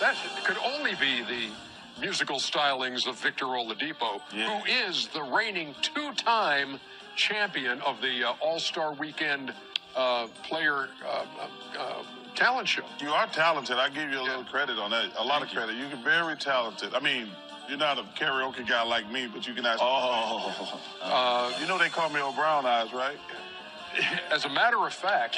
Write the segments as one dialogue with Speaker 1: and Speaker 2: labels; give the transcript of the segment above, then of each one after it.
Speaker 1: That could only be the musical stylings of Victor Oladipo, who is the reigning two-time champion of the All-Star Weekend player talent show.
Speaker 2: You are talented. I give you a little credit on that. A lot of credit. You're very talented. I mean, you're not a karaoke guy like me, but you can ask. You know they call me old brown eyes, right?
Speaker 1: As a matter of fact,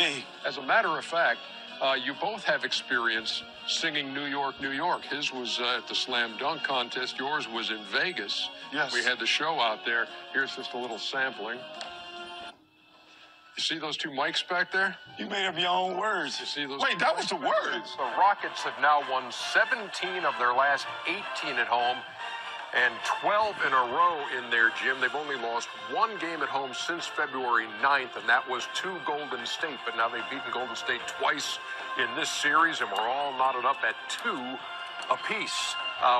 Speaker 1: you both have experience singing New York, New York. His was at the Slam Dunk Contest. Yours was in Vegas.
Speaker 2: Yes.
Speaker 1: We had the show out there. Here's just a little sampling. You see those two mics back there?
Speaker 2: You made up your own words.
Speaker 1: You see those?
Speaker 2: Wait, that was the words.
Speaker 1: The Rockets have now won 17 of their last 18 at home and 12 in a row in their gym. They've only lost one game at home since February 9th, and that was to Golden State. But now they've beaten Golden State twice in this series, and we're all knotted up at 2 apiece.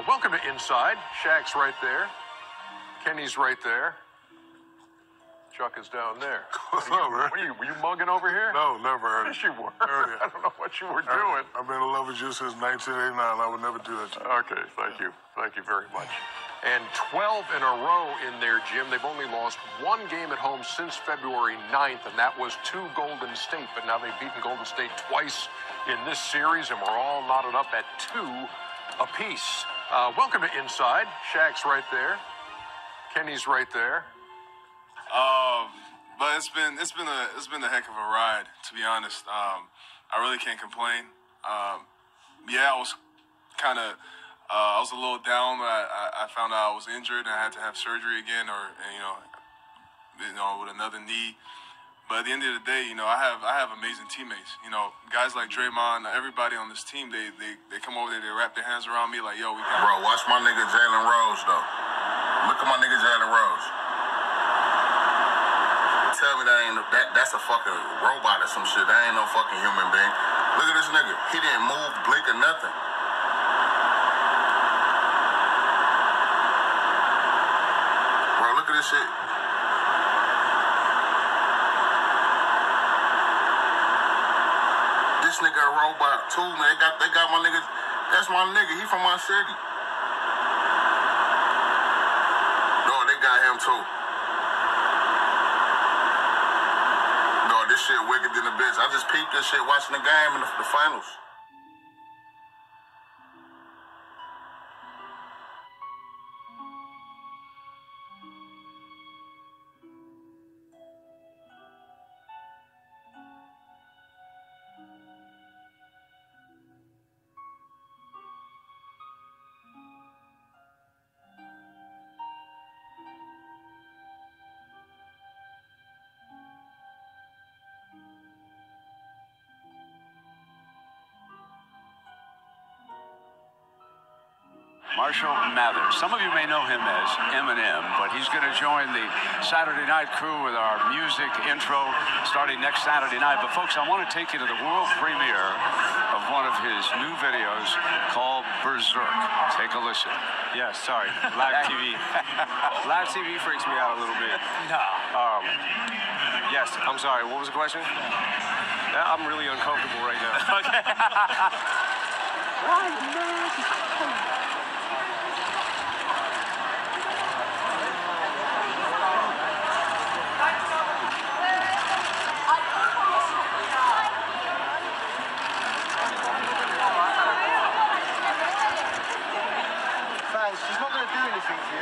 Speaker 1: Welcome to Inside. Shaq's right there. Kenny's right there. Chuck is down there.
Speaker 3: What's up, man?
Speaker 1: Were you mugging over here?
Speaker 3: No, never.
Speaker 1: Yes, you were. I don't know what you were doing.
Speaker 3: I've been in love with you since 1989. I would never do that to you.
Speaker 1: Okay, thank you. Thank you very much. And 12 in a row in their gym. They've only lost one game at home since February 9th, and that was to Golden State. But now they've beaten Golden State twice in this series, and we're all knotted up at 2 apiece. Welcome to Inside. Shaq's right there. Kenny's right there.
Speaker 4: But it's been a heck of a ride, to be honest. I really can't complain. I was kind of I was a little down. I found out I was injured and I had to have surgery again, or with another knee. But at the end of the day, I have amazing teammates. Guys like Draymond, everybody on this team, they come over there, they wrap their hands around me like, yo, we got.
Speaker 5: Bro, watch my nigga Jalen Rose though. Look at my nigga Jalen Rose. Tell me that's a fucking robot or some shit. That ain't no fucking human being. Look at this nigga. He didn't move, blink, or nothing. Bro, look at this shit. This nigga a robot too, man. They got my nigga. That's my nigga. He from my city. No, they got him too. This shit wicked than a bitch. I just peeped this shit watching the game in the finals.
Speaker 6: Marshall Mathers. Some of you may know him as Eminem, but he's going to join the Saturday night crew with our music intro starting next Saturday night. But folks, I want to take you to the world premiere of one of his new videos called Berserk. Take a listen.
Speaker 7: Yeah, sorry. Live TV. Live TV freaks me out a little bit.
Speaker 6: No.
Speaker 7: Yes, I'm sorry. What was the question? I'm really uncomfortable right now.
Speaker 6: Okay.
Speaker 7: She's not going to do anything for you.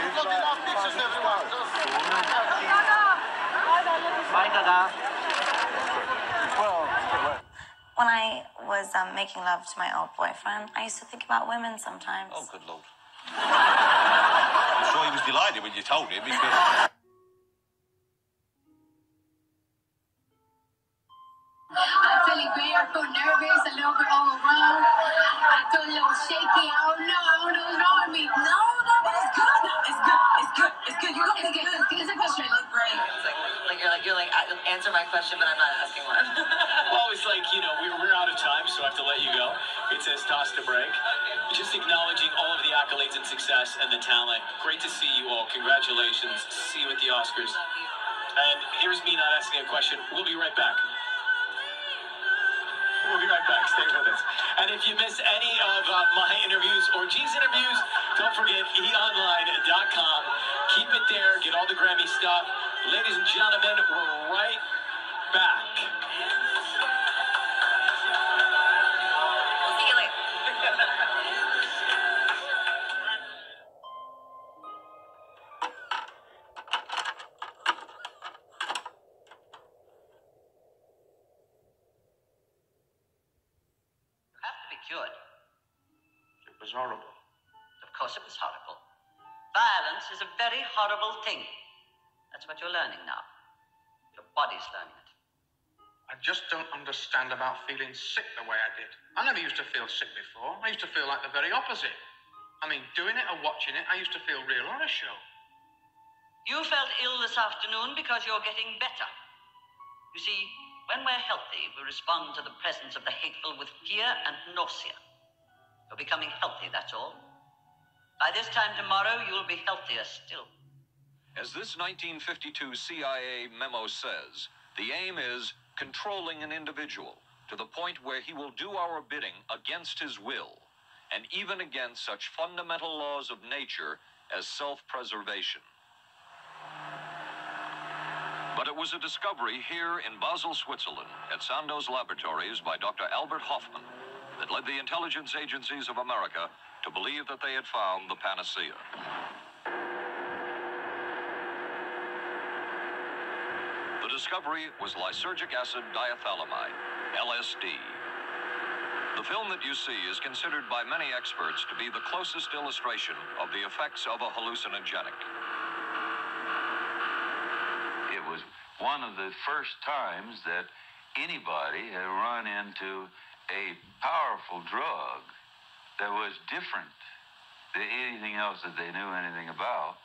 Speaker 8: When I was making love to my old boyfriend, I used to think about women sometimes.
Speaker 9: Oh, good Lord. I'm sure he was delighted when you told him, because...
Speaker 10: I'm feeling great. I feel nervous, a little bit overwhelmed. I feel a little shaky. I don't know what's wrong with me. No, but it's good. No, it's good. It's good. It's good. You're going to get good. It's a question. Look great.
Speaker 11: You're like, answer my question, but I'm not asking one.
Speaker 12: Well, it's like, we're out of time, so I have to let you go. It says toss to break. Just acknowledging all of the accolades and success and the talent. Great to see you all. Congratulations. See you at the Oscars. And here's me not asking a question. We'll be right back. We'll be right back. Stay with us. And if you miss any of my interviews or G's interviews, don't forget eonline.com. Keep it there. Get all the Grammy stuff. Ladies and gentlemen, we're right back.
Speaker 11: We'll see you later.
Speaker 13: You have to be cured.
Speaker 14: It was horrible.
Speaker 13: Of course it was horrible. Violence is a very horrible thing. That's what you're learning now. Your body's learning it.
Speaker 14: I just don't understand about feeling sick the way I did. I never used to feel sick before. I used to feel like the very opposite. I mean, doing it or watching it, I used to feel real on a show.
Speaker 13: You felt ill this afternoon because you're getting better. You see, when we're healthy, we respond to the presence of the hateful with fear and nausea. You're becoming healthy, that's all. By this time tomorrow, you'll be healthier still.
Speaker 15: As this 1952 CIA memo says, the aim is controlling an individual to the point where he will do our bidding against his will, and even against such fundamental laws of nature as self-preservation. But it was a discovery here in Basel, Switzerland, at Sandoz Laboratories by Dr. Albert Hoffman that led the intelligence agencies of America to believe that they had found the panacea. The discovery was lysergic acid diethylamide, LSD. The film that you see is considered by many experts to be the closest illustration of the effects of a hallucinogenic.
Speaker 16: It was one of the first times that anybody had run into a powerful drug that was different than anything else that they knew anything about.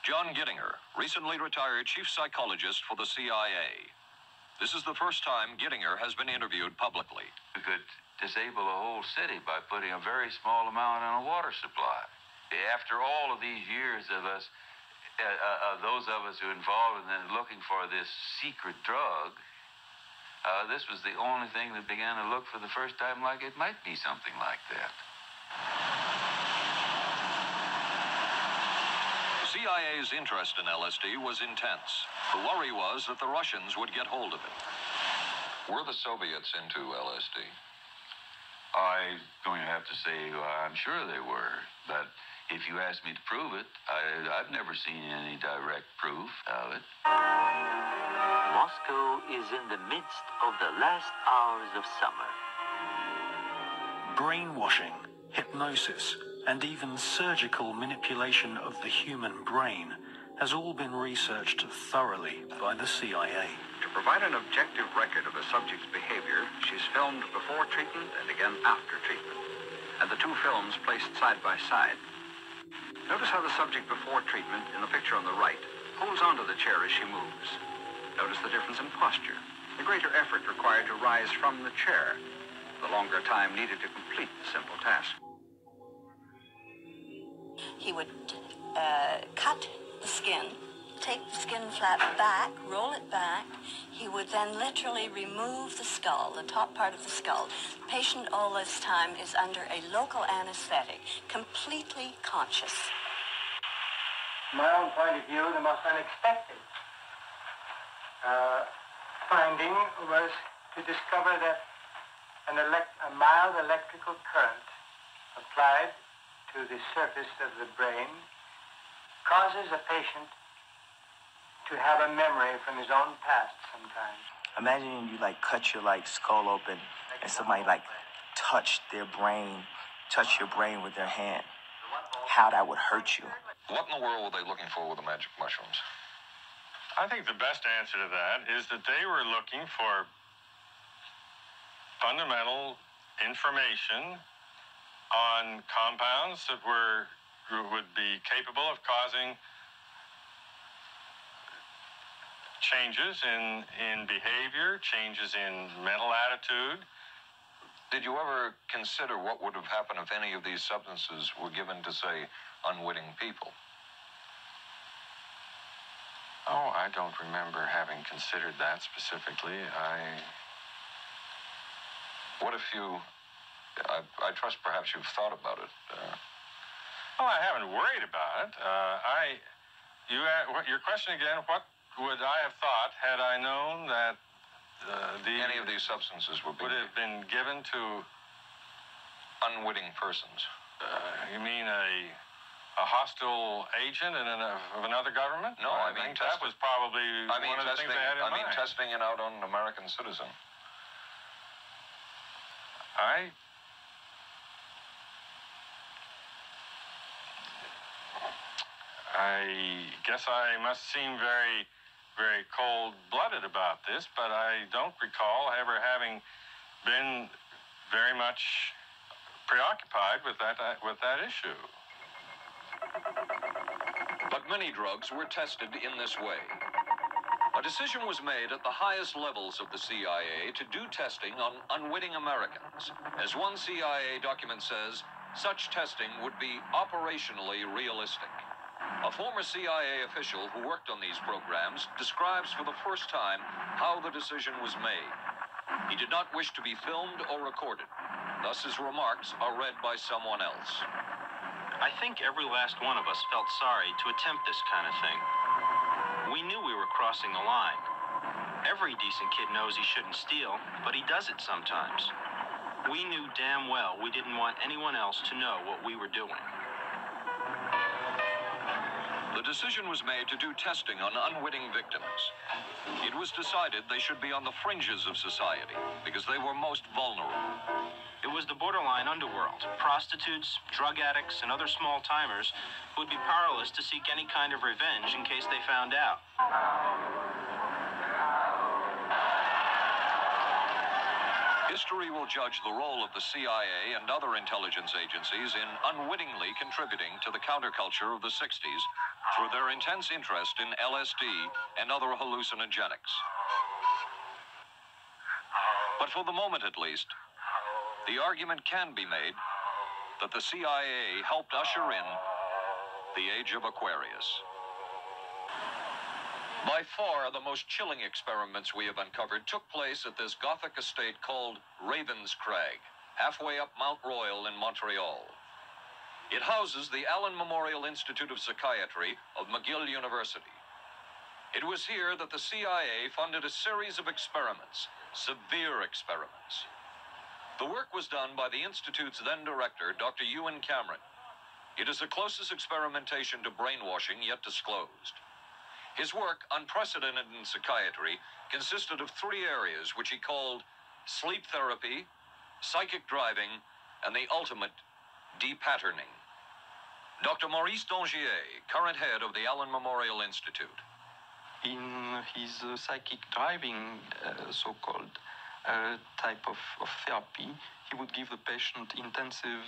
Speaker 15: John Gittinger, recently retired chief psychologist for the CIA. This is the first time Gittinger has been interviewed publicly.
Speaker 16: We could disable a whole city by putting a very small amount in a water supply. After all of these years of us, those of us who are involved in looking for this secret drug, this was the only thing that began to look for the first time like it might be something like that.
Speaker 15: The CIA's interest in LSD was intense. The worry was that the Russians would get hold of it. Were the Soviets into LSD?
Speaker 16: I'm going to have to say I'm sure they were, but if you ask me to prove it, I've never seen any direct proof of it.
Speaker 17: Moscow is in the midst of the last hours of summer.
Speaker 18: Brainwashing, hypnosis, and even surgical manipulation of the human brain has all been researched thoroughly by the CIA.
Speaker 19: To provide an objective record of the subject's behavior, she's filmed before treatment and again after treatment, and the two films placed side by side. Notice how the subject before treatment, in the picture on the right, holds onto the chair as she moves. Notice the difference in posture, the greater effort required to rise from the chair, the longer time needed to complete the simple task.
Speaker 20: He would cut the skin, take the skin flap back, roll it back. He would then literally remove the skull, the top part of the skull. The patient all this time is under a local anesthetic, completely conscious.
Speaker 21: From my own point of view, the most unexpected finding was to discover that a mild electrical current applied to the surface of the brain causes a patient to have a memory from his own past sometimes.
Speaker 22: Imagine you cut your skull open and somebody touch their brain, touch your brain with their hand. How that would hurt you.
Speaker 15: What in the world were they looking for with the magic mushrooms?
Speaker 23: I think the best answer to that is that they were looking for fundamental information on compounds that would be capable of causing changes in behavior, changes in mental attitude.
Speaker 15: Did you ever consider what would have happened if any of these substances were given to, say, unwitting people?
Speaker 23: Oh, I don't remember having considered that specifically.
Speaker 15: What if you... I trust perhaps you've thought about it.
Speaker 23: Well, I haven't worried about it. Your question again, what would I have thought had I known that
Speaker 15: any of these substances would
Speaker 23: have been given to
Speaker 15: unwitting persons?
Speaker 23: You mean a hostile agent of another government?
Speaker 15: No, I mean
Speaker 23: that was probably one of the things they had in mind.
Speaker 15: I mean testing it out on an American citizen.
Speaker 23: I guess I must seem very, very cold-blooded about this, but I don't recall ever having been very much preoccupied with that issue.
Speaker 15: But many drugs were tested in this way. A decision was made at the highest levels of the CIA to do testing on unwitting Americans. As one CIA document says, such testing would be operationally realistic. A former CIA official who worked on these programs describes for the first time how the decision was made. He did not wish to be filmed or recorded. Thus his remarks are read by someone else.
Speaker 1: I think every last one of us felt sorry to attempt this kind of thing. We knew we were crossing the line. Every decent kid knows he shouldn't steal, but he does it sometimes. We knew damn well we didn't want anyone else to know what we were doing.
Speaker 15: The decision was made to do testing on unwitting victims. It was decided they should be on the fringes of society because they were most vulnerable.
Speaker 1: It was the borderline underworld. Prostitutes, drug addicts, and other small-timers who would be powerless to seek any kind of revenge in case they found out.
Speaker 15: History will judge the role of the CIA and other intelligence agencies in unwittingly contributing to the counterculture of the 60s through their intense interest in LSD and other hallucinogenics. But for the moment at least, the argument can be made that the CIA helped usher in the age of Aquarius. By far, the most chilling experiments we have uncovered took place at this Gothic estate called Ravens Crag, halfway up Mount Royal in Montreal. It houses the Allen Memorial Institute of Psychiatry of McGill University. It was here that the CIA funded a series of experiments, severe experiments. The work was done by the Institute's then director, Dr. Ewan Cameron. It is the closest experimentation to brainwashing yet disclosed. His work, unprecedented in psychiatry, consisted of three areas which he called sleep therapy, psychic driving, and the ultimate depatterning. Dr. Maurice Dongier, current head of the Allen Memorial Institute.
Speaker 2: In his psychic driving, so-called type of therapy, he would give the patient intensive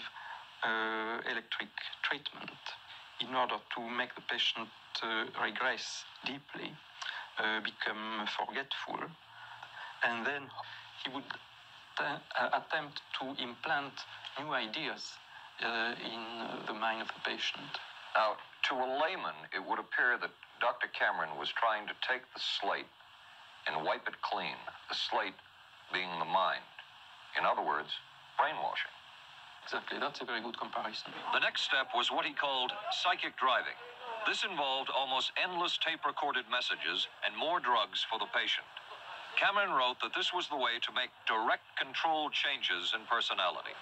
Speaker 2: electric treatment in order to make the patient regress deeply, become forgetful, and then he would attempt to implant new ideas in the mind of the patient.
Speaker 15: Now, to a layman, it would appear that Dr. Cameron was trying to take the slate and wipe it clean, the slate being the mind. In other words, brainwashing.
Speaker 2: Exactly, that's a very good comparison.
Speaker 15: The next step was what he called psychic driving. This involved almost endless tape-recorded messages and more drugs for the patient. Cameron wrote that this was the way to make direct controlled changes in personality.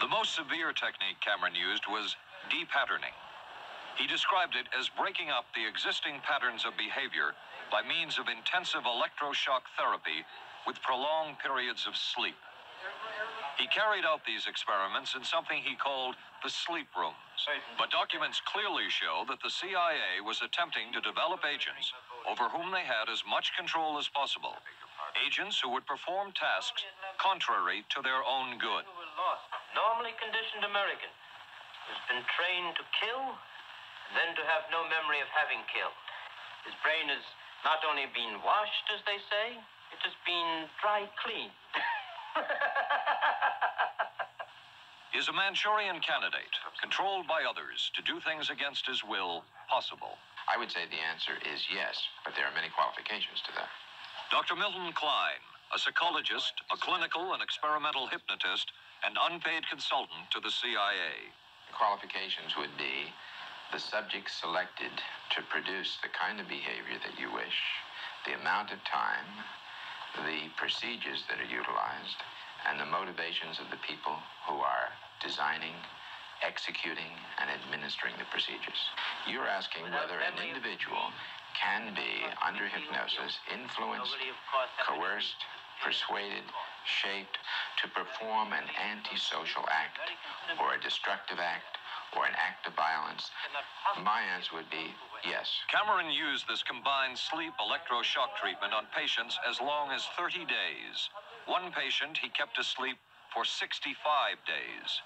Speaker 15: The most severe technique Cameron used was depatterning. He described it as breaking up the existing patterns of behavior by means of intensive electroshock therapy with prolonged periods of sleep. He carried out these experiments in something he called the sleep rooms. But documents clearly show that the CIA was attempting to develop agents over whom they had as much control as possible. Agents who would perform tasks contrary to their own good.
Speaker 1: Normally conditioned American who's been trained to kill, then to have no memory of having killed. His brain has not only been washed, as they say, it has been dry cleaned.
Speaker 15: Is a Manchurian candidate, controlled by others to do things against his will, possible?
Speaker 3: I would say the answer is yes, but there are many qualifications to that.
Speaker 15: Dr. Milton Klein, a psychologist, a clinical and experimental hypnotist, and unpaid consultant to the CIA.
Speaker 3: Qualifications would be the subject selected to produce the kind of behavior that you wish, the amount of time, the procedures that are utilized, and the motivations of the people who are designing, executing, and administering the procedures. You're asking whether an individual can be, under hypnosis, influenced, coerced, persuaded, shaped to perform an antisocial act, or a destructive act, or an act of violence. My answer would be yes.
Speaker 15: Cameron used this combined sleep electroshock treatment on patients as long as 30 days. One patient he kept asleep for 65 days.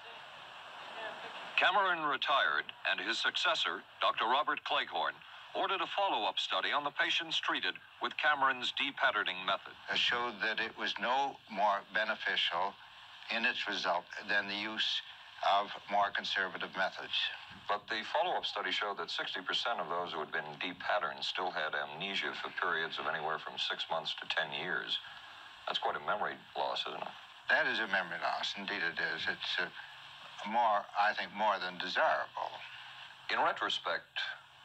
Speaker 15: Cameron retired, and his successor, Dr. Robert Cleghorn, ordered a follow-up study on the patients treated with Cameron's de-patterning method.
Speaker 4: Showed that it was no more beneficial in its result than the use of more conservative methods.
Speaker 15: But the follow-up study showed that 60% of those who had been de-patterned still had amnesia for periods of anywhere from 6 months to 10 years. That's quite a memory loss, isn't it?
Speaker 4: That is a memory loss. Indeed it is. It's I think, more than desirable.
Speaker 15: In retrospect,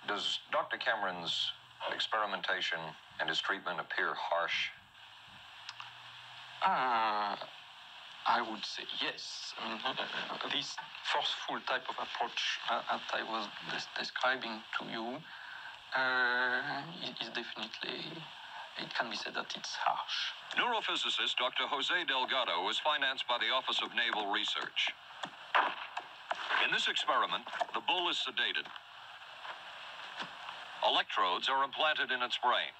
Speaker 15: does Dr. Cameron's experimentation and his treatment appear harsh?
Speaker 2: I would say yes. I mean, this forceful type of approach that I was describing to you is definitely, it can be said that it's harsh.
Speaker 15: Neurophysicist Dr. Jose Delgado was financed by the Office of Naval Research. In this experiment, the bull is sedated. Electrodes are implanted in its brain.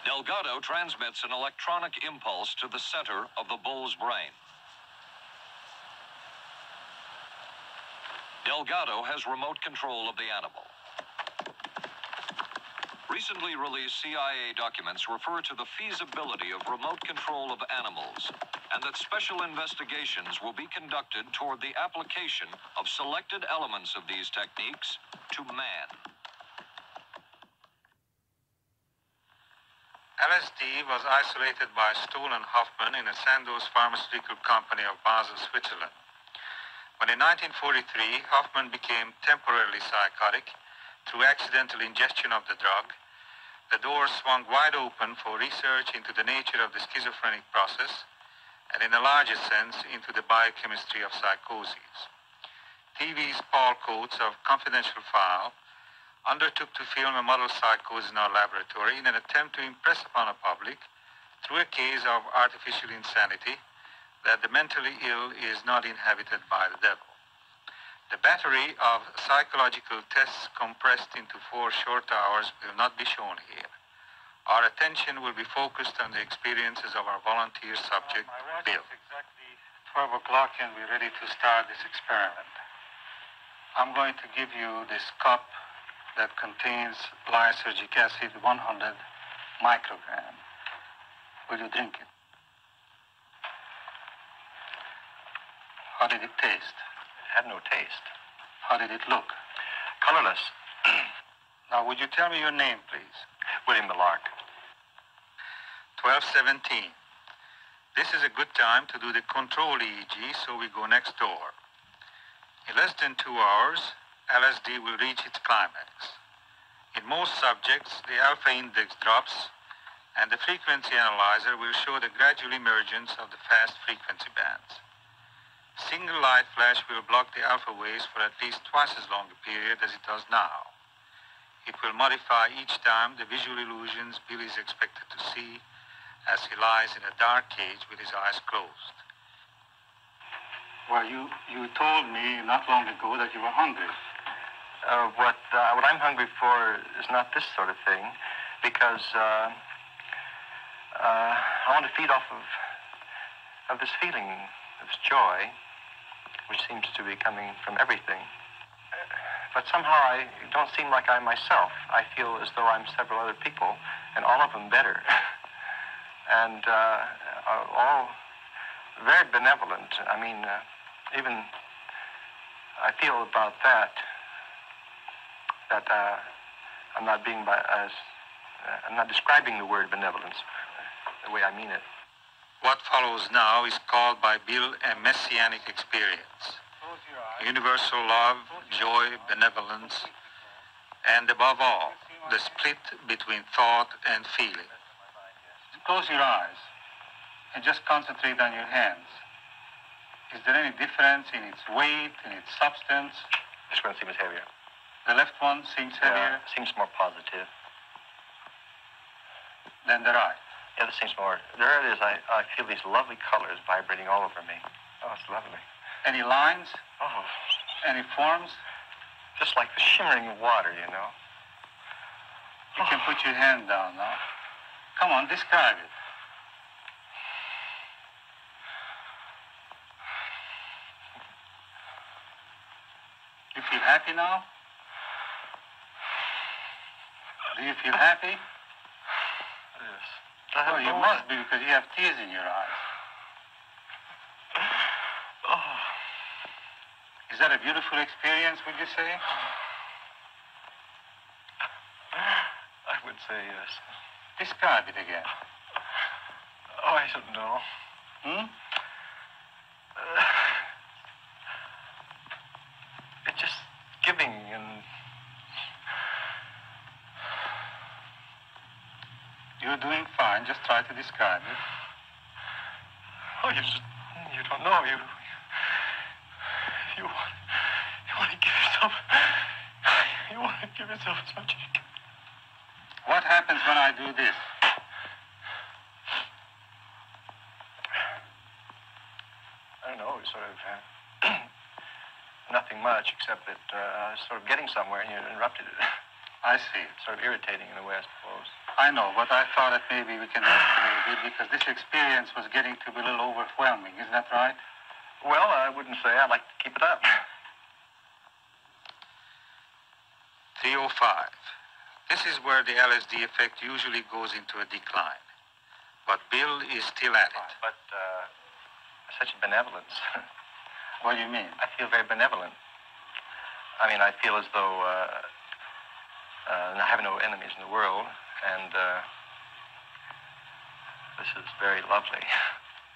Speaker 15: Delgado transmits an electronic impulse to the center of the bull's brain. Delgado has remote control of the animal. Recently released CIA documents refer to the feasibility of remote control of animals, and that special investigations will be conducted toward the application of selected elements of these techniques to man.
Speaker 14: LSD was isolated by Stoll and Hoffman in a Sandoz pharmaceutical company of Basel, Switzerland. When in 1943, Hoffman became temporarily psychotic through accidental ingestion of the drug, the doors swung wide open for research into the nature of the schizophrenic process and, in a larger sense, into the biochemistry of psychoses. TV's Paul Coates of Confidential File undertook to film a model psychosis in our laboratory in an attempt to impress upon the public, through a case of artificial insanity, that the mentally ill is not inhabited by the devil. The battery of psychological tests compressed into 4 short hours will not be shown here. Our attention will be focused on the experiences of our volunteer subject, Bill.
Speaker 21: It's exactly 12 o'clock and we're ready to start this experiment. I'm going to give you this cup that contains lysergic acid, 100 microgram. Will you drink it? How did it taste?
Speaker 5: It had no taste.
Speaker 21: How did it look?
Speaker 5: Colorless.
Speaker 21: Now, would you tell me your name, please?
Speaker 5: William the Lark.
Speaker 14: 12:17. This is a good time to do the control EEG, so we go next door. In less than 2 hours, LSD will reach its climax. In most subjects, the alpha index drops, and the frequency analyzer will show the gradual emergence of the fast frequency bands. Single light flash will block the alpha waves for at least twice as long a period as it does now. It will modify each time the visual illusions Bill is expected to see as he lies in a dark cage with his eyes closed.
Speaker 21: Well, you told me not long ago that you were hungry.
Speaker 5: What I'm hungry for is not this sort of thing, because I want to feed off of this feeling, this joy, which seems to be coming from everything. But somehow I don't seem like I myself. I feel as though I'm several other people, and all of them better. And all very benevolent. I mean, even I feel about that I'm not describing the word benevolence the way I mean it.
Speaker 14: What follows now is called by Bill a messianic experience. Universal love, joy, benevolence, and above all, the split between thought and feeling. Close your eyes and just concentrate on your hands. Is there any difference in its weight, in its substance?
Speaker 5: This one seems heavier.
Speaker 14: The left one seems heavier
Speaker 5: Seems more positive.
Speaker 14: than the right.
Speaker 5: Yeah, this seems more. There it is. I feel these lovely colors vibrating all over me. Oh, it's lovely.
Speaker 14: Any lines?
Speaker 5: Oh,
Speaker 14: Any forms?
Speaker 5: just like the shimmering water, you know.
Speaker 14: You can put your hand down now. Come on, describe it. You feel happy now? Do you feel happy?
Speaker 5: Yes.
Speaker 14: Oh, you must be because you have tears in your eyes.
Speaker 5: Oh.
Speaker 14: Is that a beautiful experience, would you say?
Speaker 5: I would say yes.
Speaker 14: Describe it again.
Speaker 5: Oh, I don't know. It's just giving and...
Speaker 14: You're doing fine. Just try to describe it.
Speaker 5: Oh, you don't know. You want to give yourself... You want to give yourself as much as you can.
Speaker 14: What happens when I do this?
Speaker 5: I don't know, sort of nothing much except that I was sort of getting somewhere and you interrupted it.
Speaker 14: I see.
Speaker 5: Sort of irritating in a way, I suppose.
Speaker 14: I know, but I thought that maybe we can rest a little bit because this experience was getting to be a little overwhelming. Isn't that right?
Speaker 5: Well, I wouldn't say. I'd like to keep it up.
Speaker 14: 305. This is where the LSD effect usually goes into a decline. But Bill is still at it.
Speaker 5: But such benevolence.
Speaker 14: What do you mean?
Speaker 5: I feel very benevolent. I mean, I feel as though I have no enemies in the world, and this is very lovely.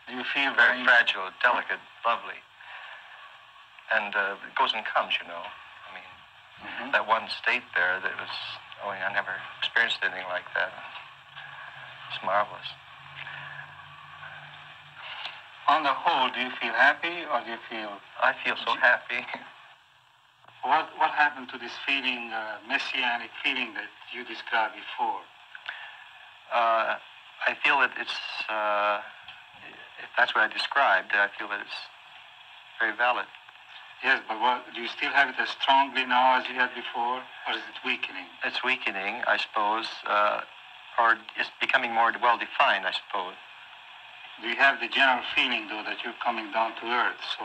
Speaker 14: Do you feel
Speaker 5: very fragile, delicate, lovely, and it goes and comes, you know. I mean, that one state there that was, I never experienced anything like that. It's marvelous.
Speaker 14: On the whole, do you feel happy or do you feel...
Speaker 5: I feel so happy.
Speaker 14: What happened to this feeling, messianic feeling that you described before?
Speaker 5: I feel that it's, if that's what I described, I feel that it's very valid.
Speaker 14: Yes, but do you still have it as strongly now as you had before, or is it weakening?
Speaker 5: It's weakening, I suppose, or it's becoming more well-defined, I suppose.
Speaker 14: Do you have the general feeling, though, that you're coming down to earth? So